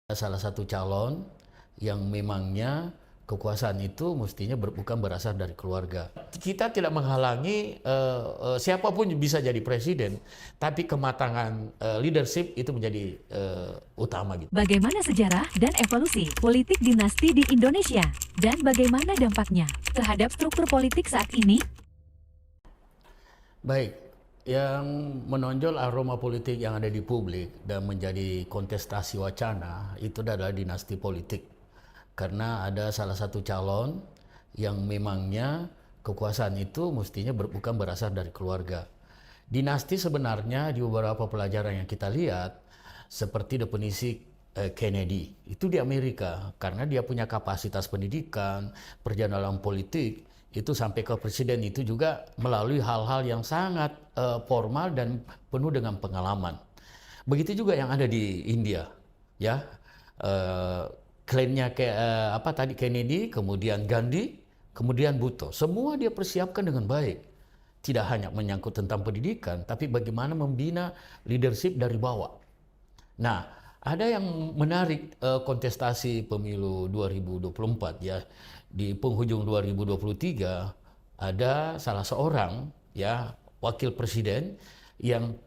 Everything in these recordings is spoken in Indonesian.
Salah satu calon yang memangnya kekuasaan itu mestinya bukan berasal dari keluarga. Kita tidak menghalangi siapapun bisa jadi presiden, tapi kematangan leadership itu menjadi utama gitu. Bagaimana sejarah dan evolusi politik dinasti di Indonesia? Dan bagaimana dampaknya terhadap struktur politik saat ini? Baik, yang menonjol aroma politik yang ada di publik dan menjadi kontestasi wacana itu adalah dinasti politik. Karena ada salah satu calon yang memangnya kekuasaan itu mestinya bukan berasal dari keluarga. Dinasti sebenarnya di beberapa pelajaran yang kita lihat, seperti definisi Kennedy, itu di Amerika, karena dia punya kapasitas pendidikan, perjalanan politik, itu sampai ke presiden itu juga melalui hal-hal yang sangat formal dan penuh dengan pengalaman. Begitu juga yang ada di India, ya. Klaimnya Kennedy, kemudian Gandhi, kemudian Bhutto, semua dia persiapkan dengan baik. Tidak hanya menyangkut tentang pendidikan, tapi bagaimana membina leadership dari bawah. Nah, ada yang menarik kontestasi pemilu 2024 ya. Di penghujung 2023 ada salah seorang ya wakil presiden yang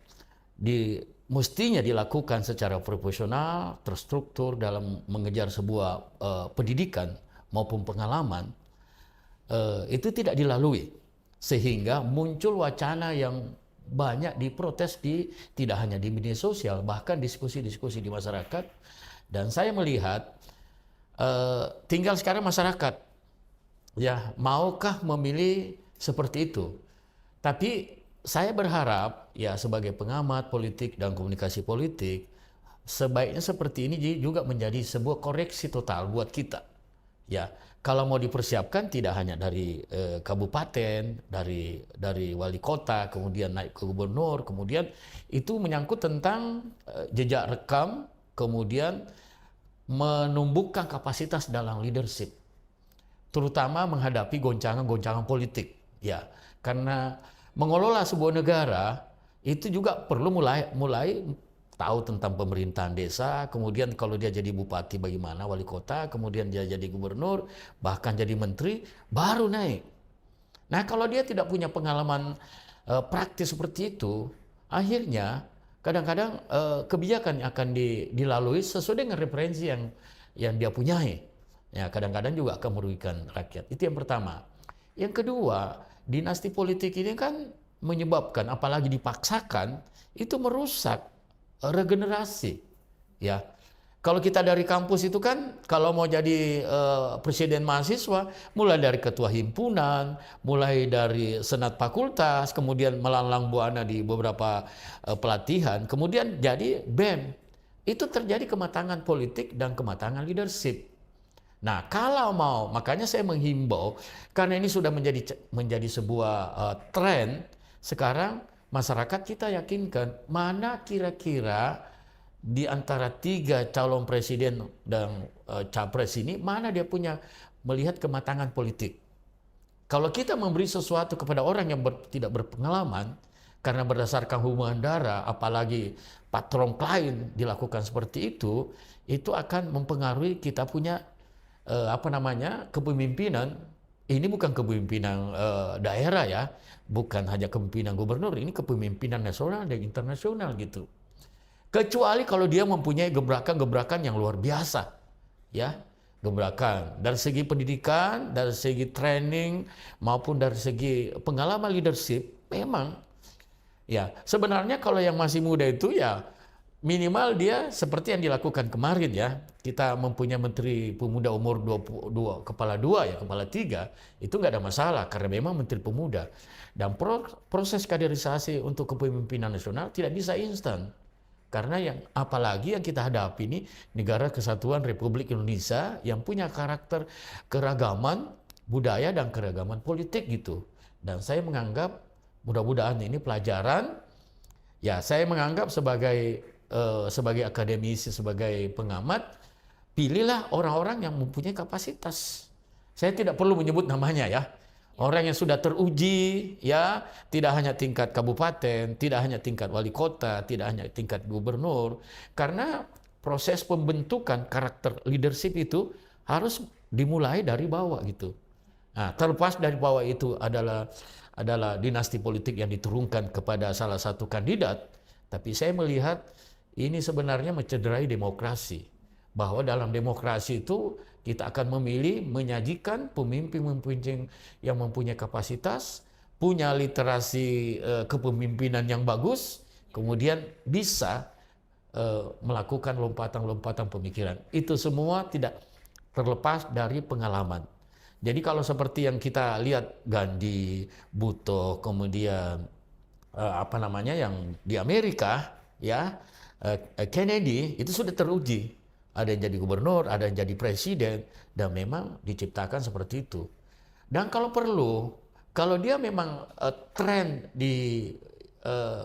mestinya dilakukan secara profesional, terstruktur dalam mengejar sebuah pendidikan maupun pengalaman, itu tidak dilalui. Sehingga muncul wacana yang banyak diprotes tidak hanya di media sosial, bahkan diskusi-diskusi di masyarakat. Dan saya melihat tinggal sekarang masyarakat, ya maukah memilih seperti itu. Tapi saya berharap ya sebagai pengamat politik dan komunikasi politik, sebaiknya seperti ini juga menjadi sebuah koreksi total buat kita. Ya, kalau mau dipersiapkan tidak hanya dari kabupaten, dari wali kota, kemudian naik ke gubernur, kemudian itu menyangkut tentang jejak rekam, kemudian menumbuhkan kapasitas dalam leadership, terutama menghadapi goncangan-goncangan politik. Ya, karena mengelola sebuah negara itu juga perlu mulai tahu tentang pemerintahan desa, kemudian kalau dia jadi bupati bagaimana, wali kota, kemudian dia jadi gubernur, bahkan jadi menteri, baru naik. Nah, kalau dia tidak punya pengalaman praktis seperti itu, akhirnya kadang-kadang kebijakan akan dilalui sesuai dengan referensi yang dia punyai. Ya, kadang-kadang juga akan merugikan rakyat. Itu yang pertama. Yang kedua, dinasti politik ini kan menyebabkan, apalagi dipaksakan, itu merusak regenerasi. Ya, kalau kita dari kampus itu kan, kalau mau jadi presiden mahasiswa, mulai dari ketua himpunan, mulai dari senat fakultas, kemudian melalang buana di beberapa pelatihan, kemudian jadi BEM. Itu terjadi kematangan politik dan kematangan leadership. Nah, kalau mau, makanya saya menghimbau, karena ini sudah menjadi sebuah tren, sekarang masyarakat kita yakinkan mana kira-kira di antara 3 calon presiden dan capres ini, mana dia punya melihat kematangan politik. Kalau kita memberi sesuatu kepada orang yang tidak berpengalaman, karena berdasarkan hubungan darah, apalagi patron klien dilakukan seperti itu akan mempengaruhi kita punya kepemimpinan. Ini bukan kepemimpinan daerah ya, bukan hanya kepemimpinan gubernur, ini kepemimpinan nasional dan internasional gitu. Kecuali kalau dia mempunyai gebrakan-gebrakan yang luar biasa, ya, gebrakan dari segi pendidikan, dari segi training maupun dari segi pengalaman leadership, memang ya sebenarnya kalau yang masih muda itu ya minimal dia seperti yang dilakukan kemarin ya. Kita mempunyai Menteri Pemuda umur 22, kepala 2 ya, kepala 3, itu nggak ada masalah karena memang Menteri Pemuda. Dan proses kaderisasi untuk kepemimpinan nasional tidak bisa instan. Karena apalagi yang kita hadapi ini negara kesatuan Republik Indonesia yang punya karakter keragaman budaya dan keragaman politik gitu. Dan saya menganggap mudah-mudahan ini pelajaran, ya saya menganggap sebagai akademisi, sebagai pengamat, pilihlah orang-orang yang mempunyai kapasitas. Saya tidak perlu menyebut namanya ya. Orang yang sudah teruji, ya, tidak hanya tingkat kabupaten, tidak hanya tingkat wali kota, tidak hanya tingkat gubernur. Karena proses pembentukan karakter leadership itu harus dimulai dari bawah gitu. Nah, terlepas dari bawah itu adalah dinasti politik yang diturunkan kepada salah satu kandidat, tapi saya melihat ini sebenarnya mencederai demokrasi. Bahwa dalam demokrasi itu kita akan memilih menyajikan pemimpin-pemimpin yang mempunyai kapasitas, punya literasi kepemimpinan yang bagus, kemudian bisa melakukan lompatan-lompatan pemikiran. Itu semua tidak terlepas dari pengalaman. Jadi kalau seperti yang kita lihat Gandhi, Bhutto, kemudian yang di Amerika, ya Kennedy itu sudah teruji. Ada yang jadi gubernur, ada yang jadi presiden, dan memang diciptakan seperti itu. Dan kalau perlu, kalau dia memang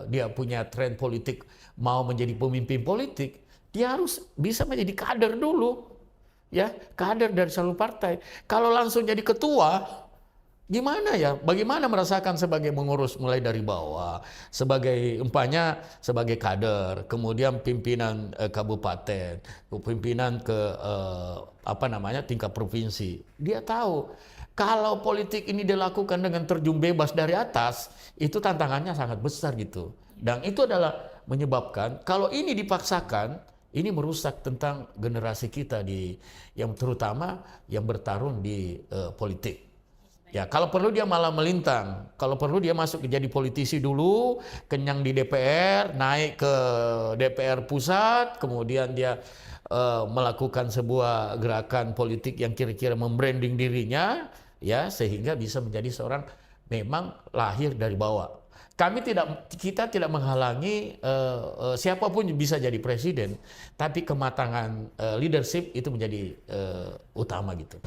dia punya tren politik, mau menjadi pemimpin politik, dia harus bisa menjadi kader dulu. Ya, kader dari satu partai. Kalau langsung jadi ketua, gimana ya? Bagaimana merasakan sebagai mengurus mulai dari bawah, sebagai sebagai kader, kemudian pimpinan kabupaten, pimpinan ke tingkat provinsi. Dia tahu kalau politik ini dilakukan dengan terjun bebas dari atas, itu tantangannya sangat besar gitu. Dan itu adalah menyebabkan kalau ini dipaksakan, ini merusak tentang generasi kita yang terutama yang bertarung di politik. Ya, kalau perlu dia malah melintang, kalau perlu dia masuk jadi politisi dulu, kenyang di DPR, naik ke DPR pusat, kemudian dia melakukan sebuah gerakan politik yang kira-kira membranding dirinya, ya, sehingga bisa menjadi seorang memang lahir dari bawah. Kita tidak menghalangi siapapun bisa jadi presiden, tapi kematangan leadership itu menjadi utama gitu.